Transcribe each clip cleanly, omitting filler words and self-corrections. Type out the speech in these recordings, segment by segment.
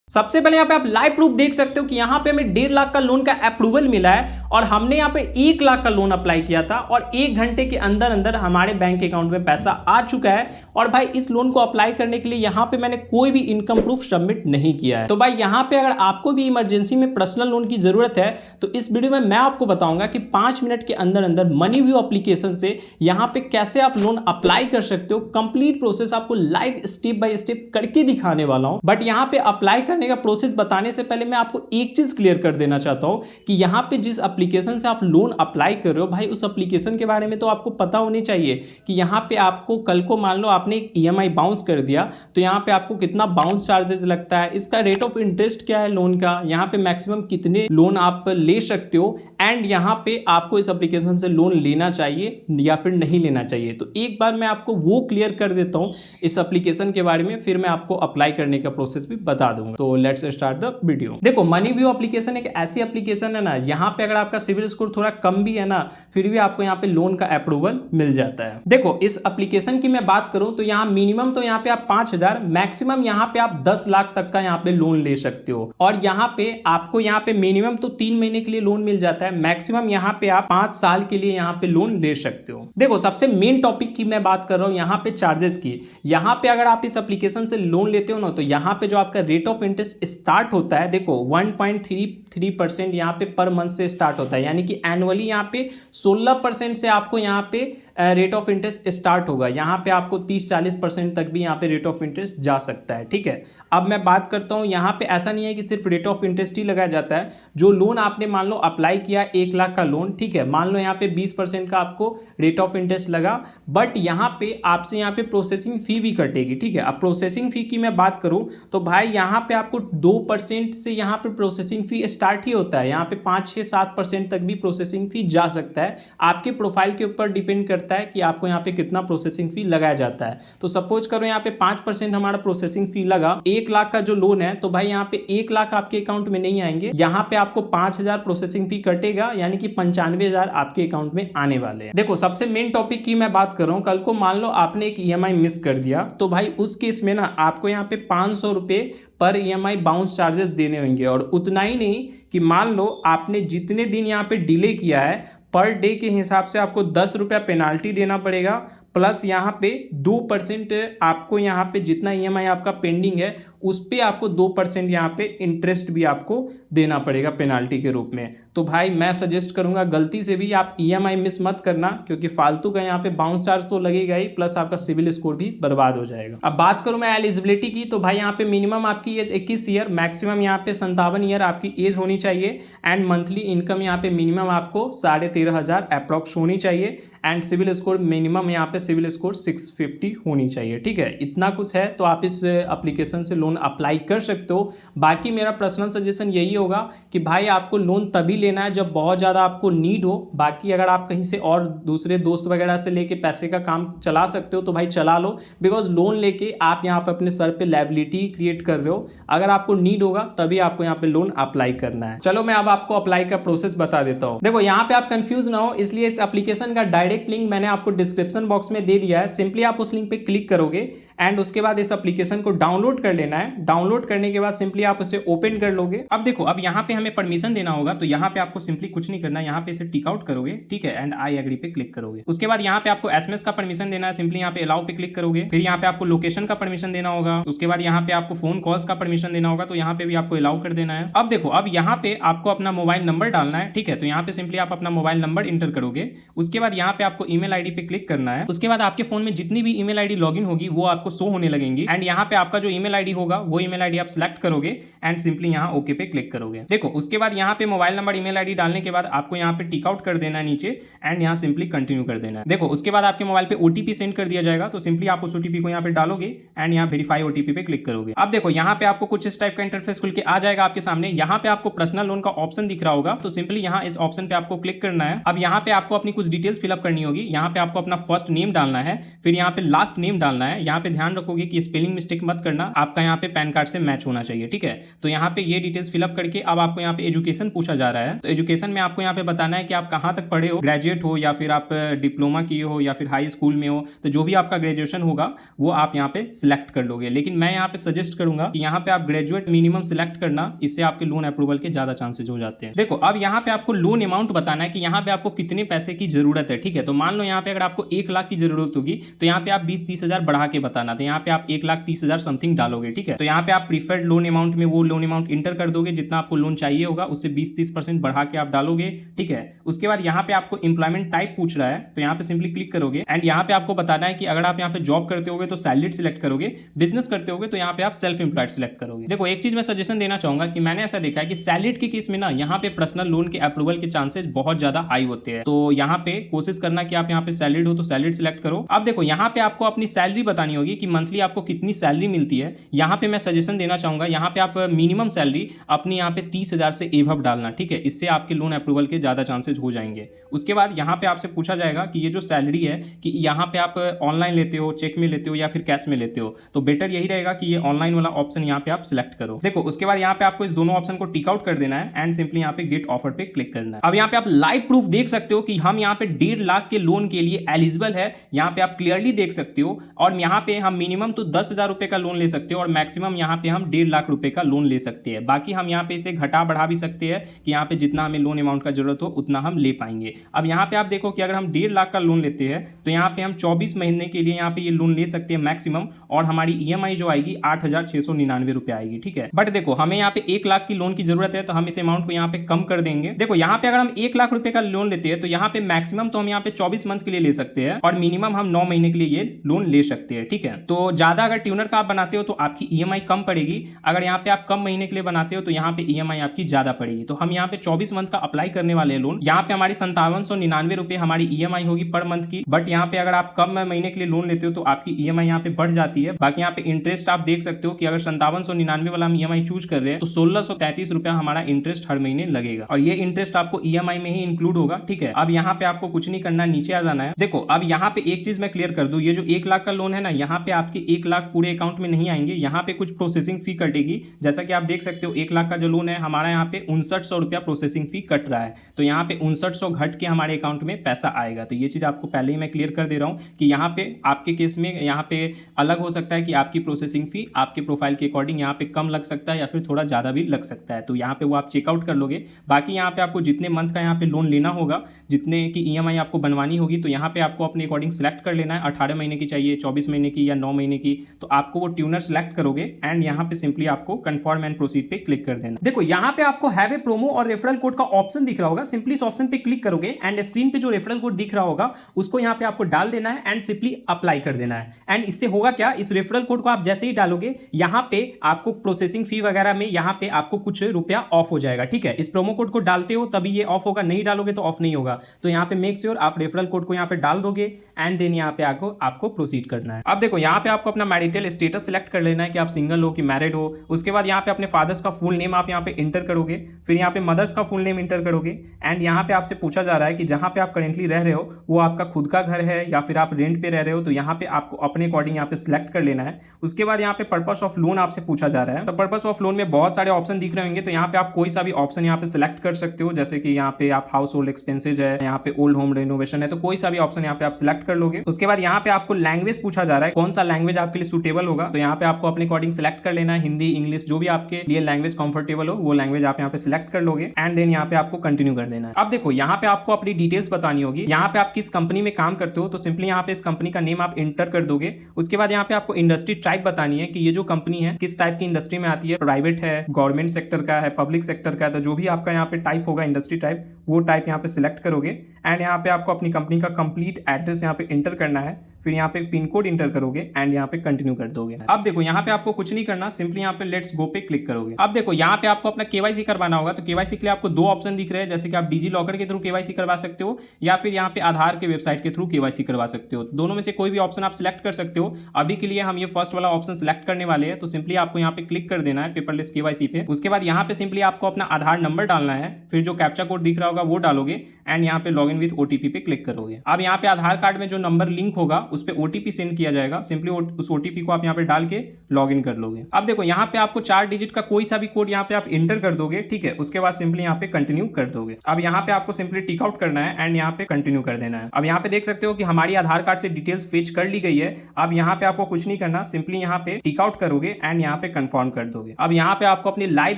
सबसे पहले यहाँ पे आप लाइव प्रूफ देख सकते हो कि यहाँ पे हमें 1.5 लाख का लोन का अप्रूवल मिला है और हमने यहाँ पे 1 लाख का लोन अप्लाई किया था और 1 घंटे के अंदर अंदर हमारे बैंक अकाउंट में पैसा आ चुका है। और भाई इस लोन को अप्लाई करने के लिए यहाँ पे मैंने कोई भी इनकम प्रूफ सबमिट नहीं किया है। तो भाई यहाँ पे अगर आपको भी इमरजेंसी में पर्सनल लोन की जरूरत है तो इस वीडियो में मैं आपको बताऊंगा कि 5 मिनट के अंदर अंदर मनीव्यू एप्लीकेशन से यहाँ पे कैसे आप लोन अप्लाई कर सकते हो। कंप्लीट प्रोसेस आपको लाइव स्टेप बाय स्टेप करके दिखाने वाला हूँ। बट यहाँ पे अप्लाई करने का प्रोसेस बताने से पहले मैं आपको एक चीज क्लियर कर देना चाहता हूं कि यहाँ पे जिस एप्लीकेशन से आप लोन अप्लाई कर रहे हो भाई उस एप्लीकेशन के बारे में तो आपको पता होनी चाहिए कि यहाँ पे आपको कल को मान लो आपने एक ईएमआई बाउंस कर दिया तो यहाँ पे आपको कितना बाउंस चार्जेस लगता है, इसका रेट ऑफ इंटरेस्ट क्या है लोन का, यहाँ पे मैक्सिमम कितने लोन आप ले सकते हो एंड यहाँ पे आपको इस एप्लीकेशन से लोन लेना चाहिए या फिर नहीं लेना चाहिए। तो एक बार मैं आपको वो क्लियर कर देता हूँ इस एप्लीकेशन के बारे में, फिर मैं आपको अप्लाई करने का प्रोसेस भी बता दूंगा। तो लेट्स स्टार्ट द वीडियो। देखो मनीव्यू एप्लीकेशन एक ऐसी एप्लीकेशन है ना, यहाँ पे अगर आपका सिविल स्कोर थोड़ा कम भी है ना फिर भी आपको यहाँ पे लोन का अप्रूवल मिल जाता है। देखो इस एप्लीकेशन की मैं बात करूं तो यहाँ मिनिमम तो यहाँ पे आप 5,000, मैक्सिमम यहाँ पे आप 10 लाख तक का यहाँ पे लोन ले सकते हो। और यहाँ पे आपको यहाँ पे मिनिमम तो 3 महीने के लिए लोन मिल जाता है, मैक्सिमम यहाँ पे आप 5 साल के लिए यहाँ पे लोन ले सकते हो। देखो सबसे मेन टॉपिक की मैं बात कर रहा हूँ यहाँ पे चार्जेस की। यहाँ पे अगर आप इस एप्लीकेशन से लोन लेते हो ना तो यहाँ पे जो आपका रेट ऑफ इंटरेस्ट स्टार्ट होता है, देखो 1.33% यहाँ पे पर मंथ से स्टार्ट होता है, यानी कि एनुअली यहाँ पे 16% से आपको यहाँ पे रेट ऑफ इंटरेस्ट स्टार्ट होगा। यहाँ पे आपको 30-40% तक भी यहाँ पे रेट ऑफ इंटरेस्ट जा सकता है। ठीक है, अब मैं बात करता हूँ यहाँ पे ऐसा नहीं है कि सिर्फ रेट ऑफ इंटरेस्ट ही लगाया जाता है। जो लोन आपने मान लो अप्लाई किया 1 लाख का लोन, ठीक है, मान लो यहाँ पे 20% का आपको रेट ऑफ इंटरेस्ट लगा, बट यहाँ पे आपसे यहाँ पे प्रोसेसिंग फी भी कटेगी। ठीक है, अब प्रोसेसिंग फी की मैं बात करूँ तो भाई यहाँ पे आपको 2% से यहाँ पे प्रोसेसिंग फी स्टार्ट ही होता है। यहाँ पे 5-6-7% तक भी प्रोसेसिंग फी जा सकता है, आपके प्रोफाइल के ऊपर डिपेंड करता है कि आपको यहाँ पे कितना प्रोसेसिंग फी लगाया जाता है। तो सपोज करो यहाँ पे 5% हमारा प्रोसेसिंग फी लगा, 1 लाख का जो लोन है तो भाई यहाँ पे 1 लाख आपके अकाउंट में नहीं आएंगे, यहाँ पे आपको 5,000 प्रोसेसिंग फी कटेगा, यानी कि 95,000 आपके अकाउंट में आने वाले हैं। देखो सबसे मेन टॉपिक की मैं बात कर रहा हूँ, कल को मान लो आपने एक ईएमआई मिस कर दिया तो भाई उस केस में ना आपको यहाँ पे 500 रुपये पर ईएमआई बाउंस चार्जेस देने होंगे। और उतना ही नहीं कि मान लो आपने जितने दिन यहाँ पे डिले किया है पर डे के हिसाब से आपको 10 रुपया पेनाल्टी देना पड़ेगा, प्लस यहाँ पे 2% आपको यहाँ पे जितना ईएमआई आपका पेंडिंग है उस पे आपको 2% यहाँ पे इंटरेस्ट भी आपको देना पड़ेगा पेनाल्टी के रूप में। तो भाई मैं सजेस्ट करूंगा गलती से भी आप ईएमआई मिस मत करना, क्योंकि फालतू का यहाँ पे बाउंस चार्ज तो लगेगा ही, प्लस आपका सिविल स्कोर भी बर्बाद हो जाएगा। अब बात करूं मैं एलिजिबिलिटी की तो भाई यहाँ पे मिनिमम आपकी एज 21 ईयर, मैक्सिमम यहाँ पे 57 ईयर आपकी एज होनी चाहिए एंड मंथली इनकम यहाँ पे मिनिमम आपको 13,500 अप्रॉक्स होनी चाहिए एंड सिविल स्कोर मिनिमम यहाँ पे सिविल स्कोर 650 होनी चाहिए। ठीक है, इतना कुछ है तो आप इस एप्लीकेशन से लोन अप्लाई कर सकते हो। बाकी मेरा पर्सनल सजेशन यही होगा कि भाई आपको लोन तभी लेना है जब बहुत ज़्यादा आपको नीड हो। बाकी अगर आप कहीं से और दूसरे दोस्त वगैरह से लेके पैसे का काम चला सकते हो तो भाई चला लो, बिकॉज लोन लेके आप यहाँ पे अपने सर पे लायबिलिटी क्रिएट कर रहे हो। अगर आपको नीड होगा तभी आपको यहाँ पे लोन अप्लाई करना है। चलो मैं अब आपको अप्लाई का प्रोसेस बता देता हूँ। देखो यहाँ पे आप कंफ्यूज ना हो इसलिए इस एप्लीकेशन का डायरेक्ट लिंक मैंने आपको डिस्क्रिप्शन बॉक्स में दे दिया है। सिंपली आप उस लिंक पे क्लिक करोगे एंड उसके बाद इस एप्लीकेशन को डाउनलोड कर लेना है। डाउनलोड करने के बाद सिंपली आप उसे ओपन कर लोगे। अब देखो अब यहाँ पे हमें परमिशन देना होगा तो यहाँ पे आपको सिंपली कुछ नहीं करना है, यहाँ पे इसे टिक आउट करोगे, ठीक है, एंड आई एग्री पे क्लिक करोगे। उसके बाद यहाँ पे आपको एसएमएस का परमिशन देना है, सिंपली यहाँ पे अलाउ पे क्लिक करोगे। फिर यहाँ पे आपको लोकेशन का परमिशन देना होगा। उसके बाद यहाँ पे आपको फोन कॉल्स का परमिशन देना होगा, तो यहाँ पे भी आपको अलाउ कर देना है। अब देखो अब यहाँ पे आपको अपना मोबाइल नंबर डालना है, ठीक है, तो यहाँ पे सिंपली आप अपना मोबाइल नंबर इंटर करोगे। उसके बाद यहाँ पे आपको ईमेल आईडी पे क्लिक करना है। उसके बाद आपके फोन में जितनी भी ईमेल आईडी लॉगिन होगी वो आपको शो होने लगेंगी एंड यहाँ पे आपका जो ईमेल आईडी होगा वो ईमेल आईडी आप सिलेक्ट करोगे एंड सिंपली यहाँ ओके पे क्लिक करोगे। देखो उसके बाद यहाँ पे मोबाइल नंबर ईमेल आईडी डालने के बाद आपको यहाँ पे टिक आउट कर देना है नीचे एंड यहाँ सिंपली कंटिन्यू कर देना है। देखो उसके बाद आपके मोबाइल पे ओटीपी सेंड कर दिया जाएगा, तो सिंपली आप उस ओटीपी को यहाँ पे डालोगे एंड यहाँ वेरीफाई ओटीपी पे क्लिक करोगे। अब देखो यहाँ पे आपको कुछ इस टाइप का इंटरफेस खुल के आ जाएगा आपके सामने। यहाँ पे आपको पर्सनल लोन का ऑप्शन दिख रहा होगा, तो सिंपली यहाँ इस ऑप्शन पे आपको क्लिक करना है। अब यहाँ पे आपको अपनी कुछ डिटेल्स फिलअप करनी होगी। यहाँ पे आपको अपना फर्स्ट नेम डालना है, फिर यहाँ पे लास्ट नेम डालना है। यहाँ पे ध्यान रखोगे कि स्पेलिंग मिस्टेक मत करना, आपका यहाँ पे पैन कार्ड से मैच होना चाहिए, ठीक है। तो यहाँ पे ये डिटेल्स फिलअप करके अब आपको यहाँ पे एजुकेशन पूछा जा रहा है। तो एजुकेशन में आपको यहाँ पे बताना है कि आप कहाँ तक पढ़े हो, ग्रेजुएट हो या फिर आप डिप्लोमा किए हो या फिर हाई स्कूल में हो। तो जो भी आपका ग्रेजुएशन होगा वो आप यहाँ पे सिलेक्ट कर लोगे, लेकिन मैं यहाँ पे सजेस्ट करूंगा कि यहाँ पे आप ग्रेजुएट मिनिमम सिलेक्ट करना, इससे आपके लोन अप्रूवल के ज्यादा चांसेस हो जाते हैं। देखो अब यहाँ पे आपको लोन अमाउंट बताना है कि यहाँ पे आपको कितने पैसे की जरूरत है, ठीक है। तो मान लो यहाँ पे अगर आपको 1 लाख की जरूरत होगी तो यहाँ पे आप 20-30 हजार बढ़ा के बताना, तो यहाँ पे आप 1,30,000 समथिंग डालोगे, ठीक है। तो यहाँ पे आप प्रीफर्ड लोन अमाउंट में वो लोन अमाउंट इंटर कर दोगे जितना आपको लोन चाहिए होगा, उससे 20-30% बढ़ा के आप डालोगे, ठीक है। उसके बाद यहाँ पे आपको इंप्लॉयमेंट टाइप पूछ रहा है, तो यहाँ पे सिंपली क्लिक करोगे एंड यहाँ पे आपको बताना है कि अगर आप यहाँ पे जॉब करते होगे तो सैलरीड सिलेक्ट करोगे, बिजनेस करते होगे तो यहाँ पे आप सेल्फ एम्प्लॉयड सिलेक्ट करोगे। देखो एक चीज मैं सजेशन देना चाहूंगा कि मैंने ऐसा देखा है कि सैलरीड के केस में ना यहाँ पे पर्सनल लोन के अप्रूवल के चांसेस बहुत ज्यादा हाई होते हैं। तो यहाँ पे कोशिश करना कि आप यहाँ पे सैलरीड हो तो सैलरीड सिलेक्ट करो। अब देखो यहाँ पे आपको अपनी सैलरी बतानी होगी कि मंथली आपको कितनी सैलरी मिलती है। यहाँ पे मैं सजेशन देना चाहूंगा, यहाँ पे आप मिनिमम सैलरी अपनी यहाँ पे 30,000 से एबव डालना, ठीक है। इससे आपके लोन अप्रूवल के ज्यादा चांसेस हो जाएंगे। उसके बाद यहाँ पे आपसे पूछा जाएगा कि ये जो सैलरी है कि यहाँ पे आप ऑनलाइन लेते हो, चेक में लेते हो या फिर कैश में लेते हो, तो बेटर यही रहेगा कि ये ऑनलाइन वाला ऑप्शन यहाँ पे आप सिलेक्ट करो। देखो उसके बाद यहाँ पे आपको इस दोनों ऑप्शन को टिक आउट कर देना है एंड सिंपली यहाँ पे गेट ऑफर पे क्लिक करना है। अब यहाँ पे आप लाइव प्रूफ देख सकते हो कि हम यहाँ पे 1.5 लाख के लोन के लिए एलिजिबल है, यहाँ पे आप क्लियरली देख सकते हो। और यहाँ पे हम मिनिमम तो 10,000 रुपए का लोन ले सकते हो और मैक्सिमम यहाँ पे हम 1.5 लाख रुपए का लोन ले सकते हैं। बाकी हम यहाँ पे इसे घटा बढ़ा भी सकते हैं कि यहाँ पे जितना हमें लोन अमाउंट का जरूरत हो उतना हम ले पाएंगे। अब यहाँ पे आप देखो कि अगर हम 1.5 लाख का लोन लेते हैं तो यहाँ पे हम 24 महीने के लिए यहाँ पे ये लोन ले सकते हैं मैक्सिमम, और हमारी EMI जो आएगी 8,699 रुपए आएगी, ठीक है। बट देखो हमें यहाँ पे 1 लाख की लोन की जरूरत है तो हम इस अमाउंट को यहाँ पे कम कर देंगे। देखो यहाँ पे अगर हम 1 लाख रुपए का लोन लेते हैं तो यहाँ पे मैक्सिमम तो हम यहाँ पे 24 मंथ के लिए ले सकते हैं और मिनिमम हम 9 महीने के लिए ये लोन ले सकते हैं, ठीक है। तो ज्यादा अगर ट्यूनर का आप बनाते हो तो आपकी EMI कम पड़ेगी, अगर यहाँ पे आप कम महीने के लिए बनाते हो तो यहाँ पे EMI आपकी ज्यादा पड़ेगी। तो हम यहाँ पे 24 मंथ का अप्लाई करने वाले हैं लोन, यहाँ पे हमारी 5799 रुपए हमारी EMI होगी पर मंथ की। बट यहाँ पे अगर आप कम महीने के लिए लोन लेते हो तो आपकी EMI यहाँ पे बढ़ जाती है। बाकी यहाँ पे इंटरेस्ट आप देख सकते हो कि अगर 5799 वाला हम EMI चूज कर रहे हैं तो 1633 रुपया हमारा इंटरेस्ट हर महीने लगेगा और ये इंटरेस्ट आपको EMI में ही इंक्लूड होगा, ठीक है। अब यहाँ पे आपको कुछ नहीं करना, नीचे आ जाना है। देखो अब यहाँ पे एक चीज मैं क्लियर कर दूं, ये जो 1 लाख का लोन है ना, यहाँ पे आपके 1 लाख पूरे अकाउंट में नहीं आएंगे, यहाँ पे कुछ प्रोसेसिंग फी कटेगी। जैसा कि आप देख सकते हो 1 लाख का जो लोन है हमारा यहाँ पे 5900 रुपया प्रोसेसिंग फी कट रहा है, तो यहाँ पे 5900 घट के हमारे अकाउंट में पैसा आएगा। तो ये चीज आपको पहले ही मैं क्लियर कर दे रहा हूँ कि यहाँ पे आपके केस में यहाँ पे अलग हो सकता है कि आपकी प्रोसेसिंग फी आपके प्रोफाइल के अकॉर्डिंग यहाँ पे कम लग सकता है या फिर थोड़ा ज्यादा भी लग सकता है, तो यहाँ पे वो आप चेकआउट कर लोगे। बाकी यहाँ पे आपको जितने मंथ का यहाँ पे लोन लेना होगा, जितने की EMI आपको बनवानी होगी, तो यहाँ पे आपको अपने अकॉर्डिंग सिलेक्ट कर लेना है। 18 महीने की चाहिए, 24 महीने की या 9 महीने की, तो आपको वो ट्यूनर सिलेक्ट करोगे एंड यहाँ पे सिंपली आपको कंफर्म एंड प्रोसीड पे क्लिक कर देना। देखो यहाँ पे आपको हैव ए प्रोमो और रेफरल कोड का ऑप्शन दिख रहा होगा, सिंपली इस ऑप्शन पे क्लिक करोगे एंड स्क्रीन पे जो रेफरल कोड दिख रहा होगा उसको यहाँ पे आपको डाल देना है एंड सिंपली अप्लाई कर देना है। एंड इससे होगा क्या, इस रेफरल कोड को आप जैसे ही डालोगे यहाँ पे आपको प्रोसेसिंग फी वगैरह में यहाँ पे आपको कुछ रुपया ऑफ हो जाएगा, ठीक है। इस प्रोमो कोड को डालते हो तभी ये ऑफ होगा, नहीं डालोगे तो ऑफ नहीं होगा। तो यहाँ पे मेक श्योर आप रेफरल कोड को यहाँ पे डाल दोगे एंड देन यहाँ पे आपको प्रोसीड करना है। अब देखो यहाँ पे आपको अपना मैरिटल स्टेटस सिलेक्ट कर लेना है कि आप सिंगल हो कि मैरिड हो। उसके बाद यहाँ पे अपने फादर्स का फुल नेम आप यहाँ पे इंटर करोगे, फिर यहाँ पे मदर्स का फुल नेम इंटर करोगे एंड यहाँ पे आपसे पूछा जा रहा है कि जहाँ पे आप करेंटली रह रहे हो वो आपका खुद का घर है या फिर आप रेंट पे रह रहे हो, तो यहाँ पे आपको अपने अकॉर्डिंग यहाँ पे सिलेक्ट कर लेना है। उसके बाद यहाँ पे पर्पस ऑफ लोन आपसे पूछा जा रहा है, तो पर्पस ऑफ लोन में बहुत सारे ऑप्शन दिख रहे होंगे, तो यहाँ पे आप कोई सा भी ऑप्शन यहाँ पे सिलेक्ट कर सकते हो। जैसे कि यहाँ पे आप हाउस होल्ड एक्सपेंसेज है, यहाँ पे ओल्ड होम रेनोवेशन है, तो कोई सा भी ऑप्शन यहाँ पे आप सिलेक्ट कर लोगे। उसके बाद यहाँ पे आपको लैंग्वेज पूछा जा रहा है, कौन सा लैंग्वेज आपके लिए सुटेबल होगा, तो यहाँ पे आपको अपने अकॉर्डिंग सिलेक्ट कर लेना है, हिंदी इंग्लिश जो भी आपके लिए लैंग्वेज कंफर्टेबल हो वो लैंग्वेज आप यहाँ पे सिलेक्ट कर लोगे एंड देन यहाँ पे आपको कंटिन्यू कर देना है। अब देखो यहाँ पे आपको अपनी डिटेल्स बतानी होगी, यहाँ पे आप किस कंपनी में काम करते हो, तो सिंपली यहाँ पे इस कंपनी का नेम आप इंटर कर दोगे। उसके बाद यहाँ पे आपको इंडस्ट्री टाइप बतानी है कि ये जो कंपनी है किस टाइप की इंडस्ट्री में आती है, प्राइवेट है, गवर्नमेंट सेक्टर का है, पब्लिक सेक्टर का है, तो जो भी आपका यहाँ पे टाइप होगा इंडस्ट्री टाइप वो टाइप यहाँ पे सिलेक्ट करोगे एंड यहाँ पे आपको अपनी कंपनी का कंप्लीट एड्रेस यहाँ पे इंटर करना है, फिर यहाँ पे पिन कोड इंटर करोगे एंड यहाँ पे कंटिन्यू कर दोगे। अब देखो यहाँ पे आपको कुछ नहीं करना, सिंपली यहाँ पे लेट्स गो पे क्लिक करोगे। अब देखो यहाँ पे आपको अपना केवाईसी करवाना होगा, तो केवाईसी के लिए आपको 2 ऑप्शन दिख रहे हैं, जैसे कि आप डिजी लॉकर के थ्रू केवाईसी करवा सकते हो या फिर यहाँ पे आधार के वेबसाइट के थ्रू केवाईसी करवा सकते हो। दोनों में से कोई भी ऑप्शन आप सिलेक्ट कर सकते हो। अभी के लिए हम ये फर्स्ट वाला ऑप्शन सिलेक्ट करने वाले हैं, तो सिंपली आपको यहाँ पे क्लिक कर देना है पेपरलेस केवाईसी पे। उसके बाद यहाँ पे सिंपली आपको अपना आधार नंबर डालना है, फिर जो कैप्चा कोड दिख रहा होगा वो डालोगे एंड यहाँ पे लॉगिन विद OTP पे क्लिक करोगे। अब यहाँ पे आधार कार्ड में जो नंबर लिंक होगा उस पर ओटीपी सेंड किया जाएगा, सिंपली उस ओटीपी को आप यहाँ पे डाल के लॉग इन कर लोगे। अब देखो यहाँ पे आपको 4 डिजिट का कोई सा भी कोड यहाँ पे आप इंटर कर दोगे, ठीक है। उसके बाद सिंपली यहाँ पे कंटिन्यू कर दोगे। अब यहाँ पे आपको सिंपली टिक आउट करना है एंड यहाँ पे कंटिन्यू कर देना है। अब यहाँ पे देख सकते हो कि हमारी आधार कार्ड से डिटेल्स फेच कर ली गई है। अब यहाँ पे आपको कुछ नहीं करना, सिंपली यहाँ पे टिक आउट करोगे एंड यहाँ पे कंफर्म कर दोगे। अब यहाँ पे आपको अपनी लाइव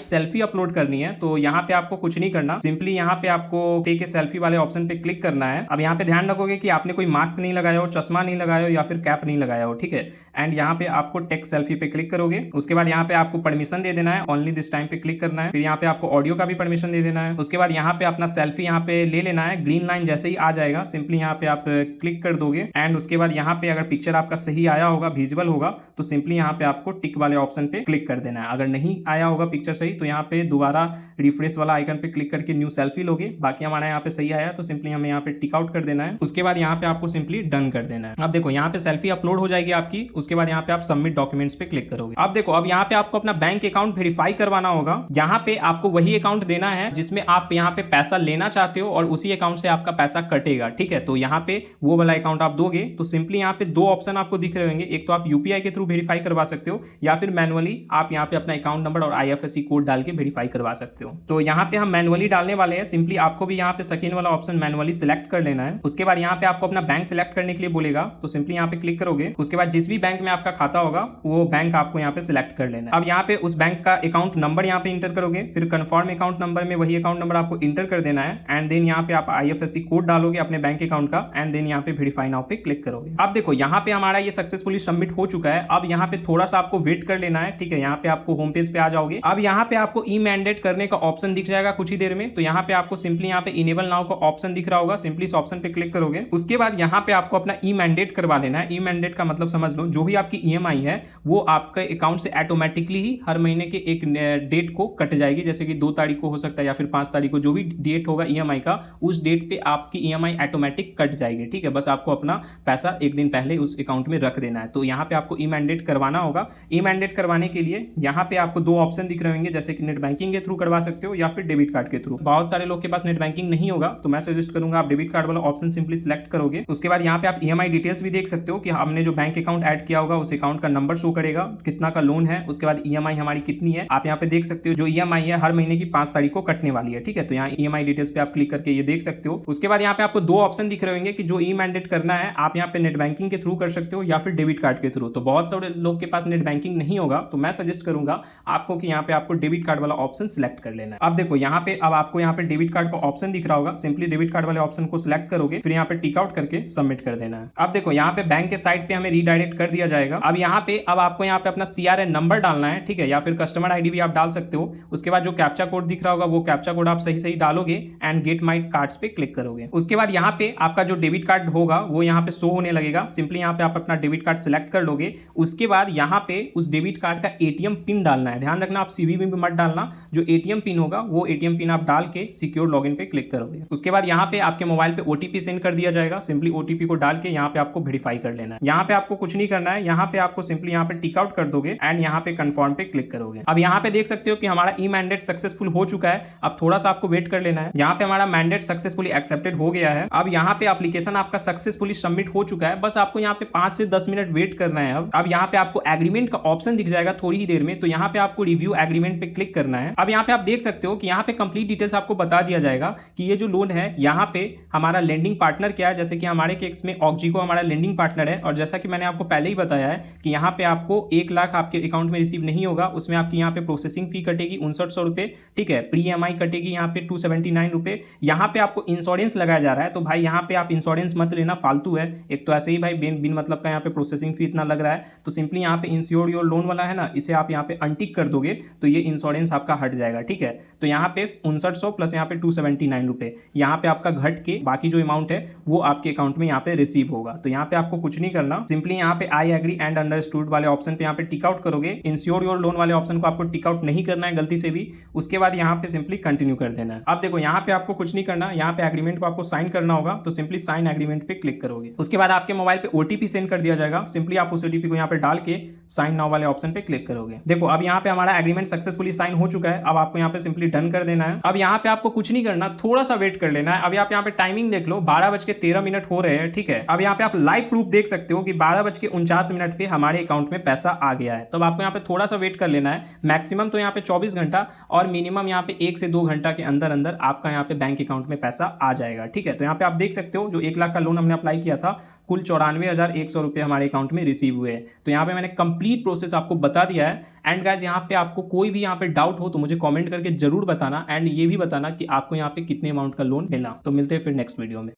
सेल्फी अपलोड करनी है, तो यहाँ पे आपको कुछ नहीं करना, सिंपली यहाँ पे आपको टेक ए सेल्फी वाले ऑप्शन पे क्लिक करना है। अब यहाँ पे ध्यान रखोगे कि आपने कोई मास्क नहीं लगाया हो, चश्मा नहीं लगाया हो या फिर कैप नहीं लगाया हो, ठीक है। एंड यहाँ पे आपको टेक सेल्फी पे क्लिक करोगे। उसके बाद यहाँ पे आपको परमिशन दे देना है, ओनली दिस टाइम पे क्लिक करना है। फिर यहाँ पे आपको ऑडियो का भी परमिशन दे देना है। उसके बाद यहाँ पे अपना सेल्फी यहाँ पे ले लेना है। ग्रीन लाइन जैसे ही आ जाएगा सिंपली यहाँ पे आप क्लिक कर दोगे एंड उसके बाद यहाँ पे अगर पिक्चर आपका सही आया होगा, विजिबल होगा, तो सिंपली यहाँ पे आपको टिक वाले ऑप्शन पे क्लिक कर देना है। अगर नहीं आया होगा पिक्चर सही तो यहाँ पे दोबारा रिफ्रेश वाला आइकन पे क्लिक करके न्यू सेल्फी लोगे। बाकी हमारा यहाँ पे सही आया तो सिंपली हमें यहाँ पे टिक आउट कर देना है। उसके बाद यहाँ पे आपको सिंपली डन कर देना है। अब देखो यहाँ पे सेल्फी अपलोड हो जाएगी आपकी। उसके बाद यहाँ पे आप सबमिट डॉक्यूमेंट्स पे क्लिक करोगे। अब देखो अब यहाँ पे आपको अपना बैंक अकाउंट वेरीफाई करवाना होगा। यहाँ पे आपको वही अकाउंट देना है जिसमें आप यहाँ पे पैसा लेना चाहते हो और उसी अकाउंट से आपका पैसा कटेगा, ठीक है। तो यहाँ पे वो वाला अकाउंट आप दोगे तो सिंपली यहाँ पे 2 ऑप्शन आपको दिख रहे होंगे। एक तो आप यूपीआई के थ्रू वेरीफाई करवा सकते हो या फिर मैनुअली आप यहाँ पे अपना अकाउंट नंबर और आईएफएससी कोड डाल के वेरीफाई करवा सकते हो। तो यहाँ पे हम मैनुअली डालने वाले हैं। सिंपली आपको भी यहाँ पे सेकंड वाला ऑप्शन मैनुअली सिलेक्ट कर लेना है। उसके बाद यहाँ पे आपको अपना बैंक सिलेक्ट करने के लिए बोलेगा, तो सिंपली यहाँ पे क्लिक करोगे। उसके बाद जिस भी बैंक में आपका खाता होगा वो बैंक आपको यहाँ पे सिलेक्ट कर लेना है। अब यहाँ पे उस बैंक का अकाउंट नंबर यहाँ पे इंटर करोगे। फिर कंफर्म अकाउंट नंबर में वही अकाउंट नंबर आपको इंटर कर देना है एंड देन यहाँ पे आप आईएफएससी कोड डालोगे अपने बैंक अकाउंट का एंड देन यहाँ पे वेरीफाई नाउ पे क्लिक करोगे। अब देखो यहाँ पे हमारा ये सक्सेसफुली सबमिट हो चुका है। अब यहाँ पे थोड़ा सा आपको वेट कर लेना है, ठीक है। यहाँ पे आपको होम पेज पे आ जाओगे। अब यहाँ पे आपको ई मैंडेट करने का ऑप्शन दिख जाएगा कुछ ही देर में। तो यहाँ पे आपको सिंपली यहाँ पे इनेबल नाउ का ऑप्शन दिख रहा होगा, सिंपली इस ऑप्शन पे क्लिक करोगे। उसके बाद यहाँ पे आपको अपना ई मैंडेट करवा लेना है। ई मैंडेट का मतलब समझ लो, जो भी आपकी ईएमआई है वो आपके अकाउंट से ऑटोमेटिकली ही हर महीने के एक डेट को कट जाएगी। जैसे कि 2 तारीख को हो सकता है या फिर 5 तारीख को, जो भी डेट होगा ईएमआई का, उस डेट पे आपकी ईएमआई ऑटोमेटिक कट जाएगी, ठीक है। बस आपको अपना पैसा एक दिन पहले उस अकाउंट में रख देना है। तो यहाँ पे आपको ई मैंडेट करवाना होगा। ई मैंडेट करवाने के लिए यहाँ पे आपको 2 ऑप्शन दिख रहे होंगे, जैसे कि नेट बैंकिंग के थ्रू करवा सकते हो या फिर डेबिट कार्ड के थ्रू। बहुत सारे लोग के पास नेट बैंकिंग नहीं होगा तो मैं सजेस्ट करूंगा आप डेबिट कार्ड वाला ऑप्शन सिंपली सिलेक्ट करोगे। उसके बाद यहाँ पे आप ईएमआई डिटेल्स भी देख सकते हो कि हमने जो बैंक अकाउंट ऐड किया होगा उस अकाउंट का नंबर शो करेगा, कितना का लोन है, उसके बाद ईएमआई हमारी कितनी है। आप यहाँ पे देख सकते हो जो ईएमआई है हर महीने की 5 तारीख को कटने वाली है, ठीक है। तो यहाँ ईएमआई डिटेल्स पे आप क्लिक करके ये देख सकते हो। उसके बाद यहाँ पे आपको 2 ऑप्शन दिख रहे होंगे कि जो ई मैंडेट करना है आप यहाँ पे नेट बैंकिंग के थ्रू कर सकते हो या फिर डेबिट कार्ड के थ्रू। तो बहुत सारे लोग के पास नेट बैंकिंग नहीं होगा तो मैं सजेस्ट करूंगा आपको कि यहाँ पे आपको डेबिट कार्ड वाला ऑप्शन सिलेक्ट कर लेना है। अब देखो यहाँ पे अब आपको यहाँ पे डेबिट कार्ड का ऑप्शन दिख रहा होगा, सिंपली डेबिट कार्ड वाले ऑप्शन को सिलेक्ट करोगे। फिर यहाँ पे टिक आउट करके सबमिट कर देना है। अब देखो यहाँ पे बैंक के साइट पे हमें रीडायरेक्ट कर दिया जाएगा। अब यहाँ पे अब आपको यहाँ पे अपना सीआरएन नंबर डालना है, ठीक है, या फिर कस्टमर आईडी भी आप डाल सकते हो। उसके बाद जो कैप्चा कोड दिख रहा होगा वो कैप्चा कोड आप सही डालोगे एंड गेट माई कार्ड्स पे क्लिक करोगे। उसके बाद यहाँ पे आपका जो डेबिट कार्ड होगा वो यहाँ पे शो होने लगेगा। सिंपली यहाँ पे आप अपना डेबिट कार्ड सिलेक्ट कर लोगे। उसके बाद यहाँ पे उस डेबिट कार्ड का एटीएम पिन डालना है। ध्यान रखना आप सीवीवी में मत डालना, जो एटीएम पिन होगा वो एटीएम पिन आप डाल के सिक्योर लॉगिन पे क्लिक करोगे। उसके बाद यहाँ पे आपके मोबाइल पे ओटीपी सेंड कर दिया जाएगा। सिंपली ओटीपी को डाल के यहाँ पे आपको वेरीफाई कर लेना है। यहाँ पे आपको कुछ नहीं करना है, यहाँ पे आपको सिंपली यहाँ पे टिक आउट कर दोगे एंड यहाँ पे कंफर्म पे क्लिक करोगे। अब यहाँ पे देख सकते हो कि हमारा ई मैंडेट सक्सेसफुल हो चुका है। अब थोड़ा सा आपको वेट कर लेना है। यहाँ पे हमारा मैंडेट सक्सेसफुली एक्सेप्टेड हो गया है। अब यहाँ पे एप्लीकेशन आपका सक्सेसफुली सबमिट हो चुका है। बस आपको यहाँ पे 5 से 10 मिनट वेट करना है। अब यहाँ पे आपको एग्रीमेंट का ऑप्शन दिख जाएगा थोड़ी ही देर में। तो यहाँ पे आपको रिव्यू एग्रीमेंट पे क्लिक करना है। अब यहाँ पे आप देख सकते हो कि यहाँ पे कंप्लीट डिटेल्स आपको बता दिया जाएगा कि ये जो लोन है यहाँ पे हमारा लेंडिंग पार्टनर क्या है। जैसे कि हमारे केस में ऑक्जिको हमारा लेंडिंग पार्टनर है और जैसा कि मैंने आपको पहले ही बताया है कि यहाँ पे आपको 1 लाख आपके अकाउंट में रिसीव नहीं होगा। उसमें आपकी यहाँ पे प्रोसेसिंग फी कटेगी 5900 रुपए, ठीक है। प्री EMI कटेगी यहाँ पे 279 रुपए। यहाँ पे आपको इंश्योरेंस लगाया जा रहा है। तो भाई यहाँ पे आप इंश्योरेंस मत लेना, फालतू है। एक तो ऐसे ही भाई बिन मतलब का यहाँ पे प्रोसेसिंग फी इतना लग रहा है। तो सिंपली यहाँ पे इंश्योर योर लोन वाला है ना, इसे आप यहाँ पे अनटिक कर दोगे तो ये इंश्योरेंस आपका हट जाएगा, ठीक है। तो यहाँ पे 5900 प्लस यहाँ पे 279 रुपए यहाँ पे आपका घट के बाकी जो अमाउंट है वो आपके अकाउंट में यहाँ पे रिसीव होगा। तो यहाँ पे आपको कुछ नहीं करना, सिंपली यहाँ पे आई एग्री एंड अंडरस्टूड वाले ऑप्शन पे यहाँ पे टिक आउट करोगे। इंश्योर योर लोन वाले ऑप्शन को आपको टिक आउट नहीं करना है गलती से भी। उसके बाद यहाँ पे सिंपली कंटिन्यू कर देना है। अब देखो यहाँ पे आपको कुछ नहीं करना, यहाँ पे एग्रीमेंट को आपको साइन करना होगा। तो सिंपली साइन एग्रीमेंट पे क्लिक करोगे। उसके बाद आपके मोबाइल पे ओटीपी सेंड कर दिया जाएगा। सिंपली आप उस ओटीपी को यहाँ पे डाल के साइन नाउ वाले ऑप्शन पे क्लिक करोगे। देखो अब यहाँ पे हमारा एग्रीमेंट सक्सेसफुली साइन हो चुका है। अब आपको यहाँ पे सिंपली डन कर देना है। अब यहाँ पे आपको कुछ नहीं करना, थोड़ा सा वेट कर लेना है। अब आप यहाँ पे टाइमिंग देख लो, 12:13 हो रहे हैं, ठीक है। अब यहाँ पे आप लाइव प्रूफ देख सकते हो कि 12:49 पे हमारे अकाउंट में पैसा आ गया है। तो आपको यहाँ पे थोड़ा सा वेट कर लेना है, मैक्सिमम तो यहाँ पे 24 घंटा और मिनिमम यहाँ पे 1 से 2 घंटा के अंदर अंदर आपका यहाँ पे बैंक अकाउंट में पैसा आ जाएगा। ठीक है, तो यहाँ पे आप देख सकते हो जो 1 लाख का लोन हमने अप्लाई किया था, कुल 94,100 रुपये हमारे अकाउंट में रिसीव हुए हैं। तो यहाँ पे मैंने कंप्लीट प्रोसेस आपको बता दिया है। एंड गाइज यहाँ पे आपको कोई भी यहाँ पे डाउट हो तो मुझे कमेंट करके जरूर बताना, एंड ये भी बताना कि आपको यहाँ पे कितने अमाउंट का लोन मिला। तो मिलते हैं फिर नेक्स्ट वीडियो में।